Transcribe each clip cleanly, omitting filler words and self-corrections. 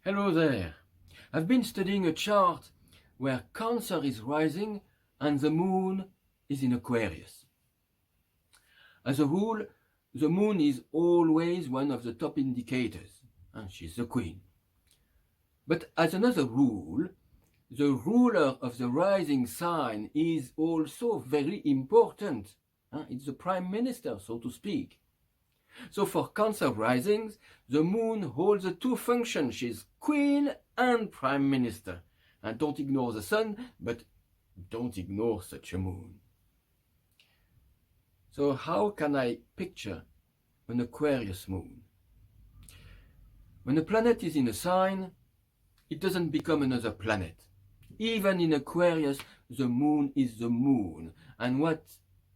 Hello there. I've been studying a chart where Cancer is rising and the moon is in Aquarius. As a rule, the moon is always one of the top indicators, and she's the queen. But as another rule, the ruler of the rising sign is also very important. It's the prime minister, so to speak. So for Cancer risings, the moon holds the two functions. She's queen and prime minister. And don't ignore the sun, but don't ignore such a moon. So how can I picture an Aquarius moon? When a planet is in a sign, it doesn't become another planet. Even in Aquarius, the moon is the moon. And what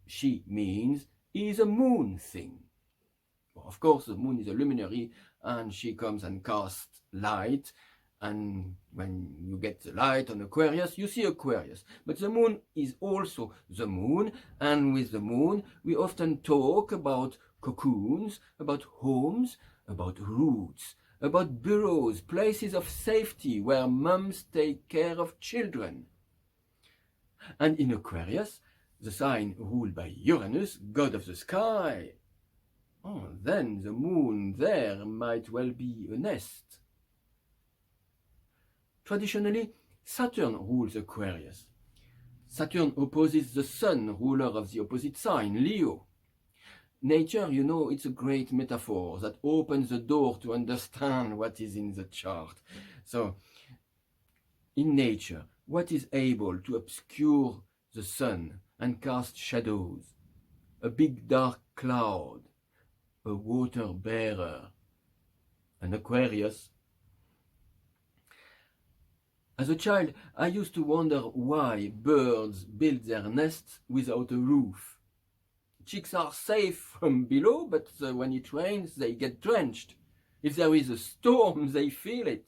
she means is a moon thing. Of course, the moon is a luminary and she comes and casts light. And when you get the light on Aquarius, you see Aquarius. But the moon is also the moon. And with the moon, we often talk about cocoons, about homes, about roots, about burrows, places of safety where mums take care of children. And in Aquarius, the sign ruled by Uranus, god of the sky, then the moon there might well be a nest. Traditionally, Saturn rules Aquarius. Saturn opposes the sun, ruler of the opposite sign, Leo. Nature, you know, it's a great metaphor that opens the door to understand what is in the chart. So, in nature, what is able to obscure the sun and cast shadows? A big dark cloud, a water bearer, an Aquarius. As a child, I used to wonder why birds build their nests without a roof. Chicks are safe from below, but when it rains, they get drenched. If there is a storm, they feel it.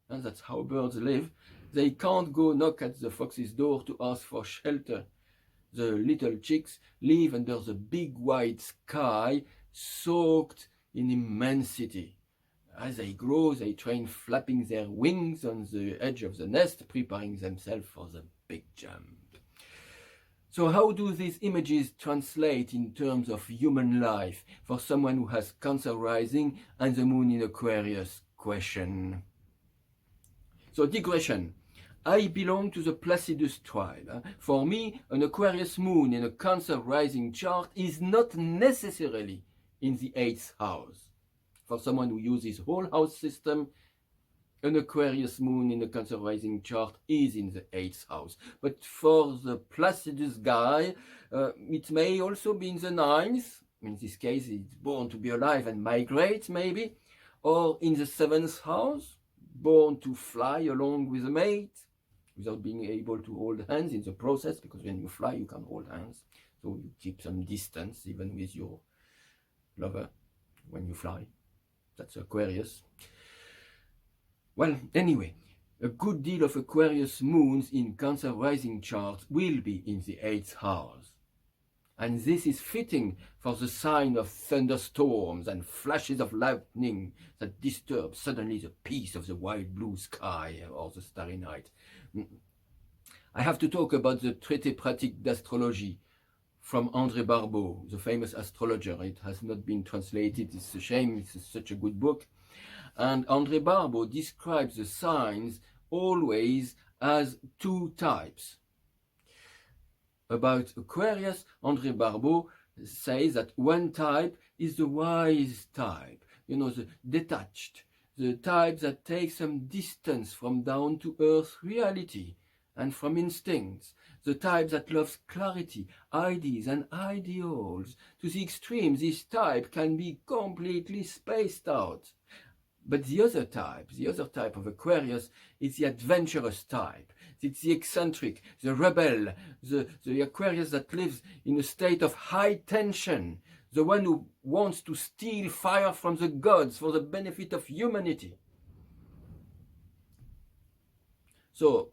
And that's how birds live. They can't go knock at the fox's door to ask for shelter. The little chicks live under the big white sky, soaked in immensity. As they grow, they train flapping their wings on the edge of the nest, preparing themselves for the big jump. So how do these images translate in terms of human life for someone who has Cancer rising and the moon in Aquarius? Question. So digression. I belong to the Placidus tribe. For me, an Aquarius moon in a Cancer rising chart is not necessarily in the 8th house. For someone who uses whole house system, an Aquarius moon in a Cancer rising chart is in the 8th house. But for the Placidus guy, it may also be in the 9th. In this case, it's born to be alive and migrate, maybe. Or in the 7th house, born to fly along with a mate, without being able to hold hands in the process, because when you fly, you can hold hands. So you keep some distance, even with your lover, when you fly. That's Aquarius. Well, anyway, a good deal of Aquarius moons in Cancer rising charts will be in the 8th house. And this is fitting for the sign of thunderstorms and flashes of lightning that disturb suddenly the peace of the wide blue sky or the starry night. I have to talk about the Traité pratique d'astrologie from André Barbeau, the famous astrologer. It has not been translated. It's a shame. It's such a good book. And André Barbeau describes the signs always as two types. About Aquarius, André Barbeau says that one type is the wise type, the detached, the type that takes some distance from down-to-earth reality and from instincts, the type that loves clarity, ideas and ideals. To the extreme, this type can be completely spaced out. But the other type of Aquarius is the adventurous type. It's the eccentric, the rebel, the Aquarius that lives in a state of high tension, the one who wants to steal fire from the gods for the benefit of humanity. So,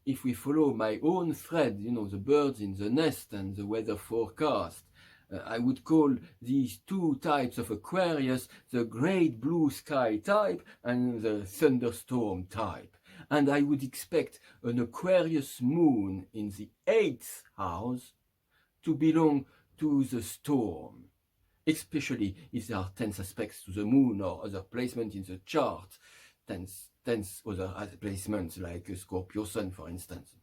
if we follow my own thread, the birds in the nest and the weather forecast, I would call these two types of Aquarius the great blue sky type and the thunderstorm type. And I would expect an Aquarius moon in the 8th house to belong to the storm, especially if there are tense aspects to the moon or other placement in the chart, tense other placements like a Scorpio sun, for instance.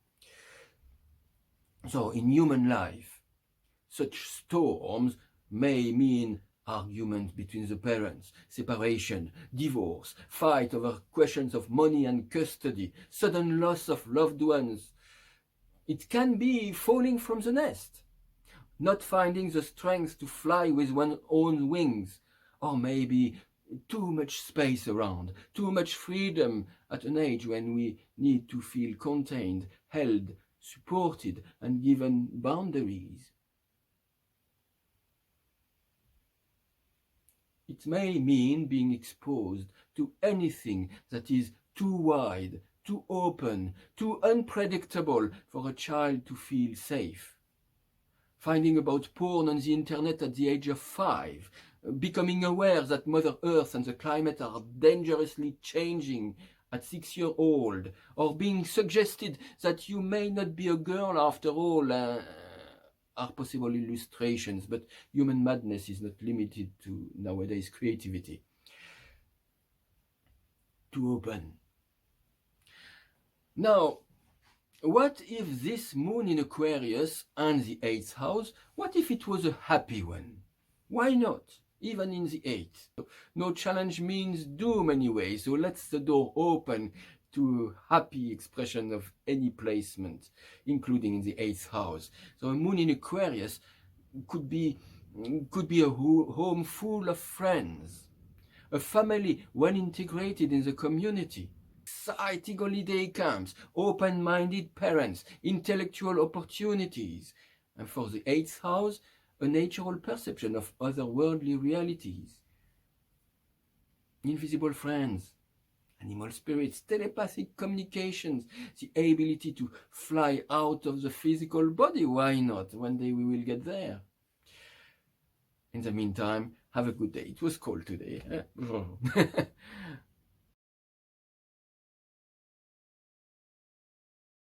So in human life, such storms may mean arguments between the parents, separation, divorce, fight over questions of money and custody, sudden loss of loved ones. It can be falling from the nest, not finding the strength to fly with one's own wings, or maybe too much space around, too much freedom at an age when we need to feel contained, held, supported, and given boundaries. It may mean being exposed to anything that is too wide, too open, too unpredictable for a child to feel safe. Finding about porn on the internet at the age of 5, becoming aware that Mother Earth and the climate are dangerously changing at 6-year-old, or being suggested that you may not be a girl after all, are possible illustrations, but human madness is not limited to nowadays creativity. Too open. Now, what if this moon in Aquarius and the 8th house, what if it was a happy one? Why not? Even in the 8th. No challenge means doom anyway, so let's the door open to happy expression of any placement, including in the 8th house. So a moon in Aquarius could be a home full of friends, a family well integrated in the community, exciting holiday camps, open-minded parents, intellectual opportunities, and for the 8th house, a natural perception of otherworldly realities, invisible friends, animal spirits, telepathic communications, the ability to fly out of the physical body. Why not? One day we will get there. In the meantime, have a good day. It was cold today.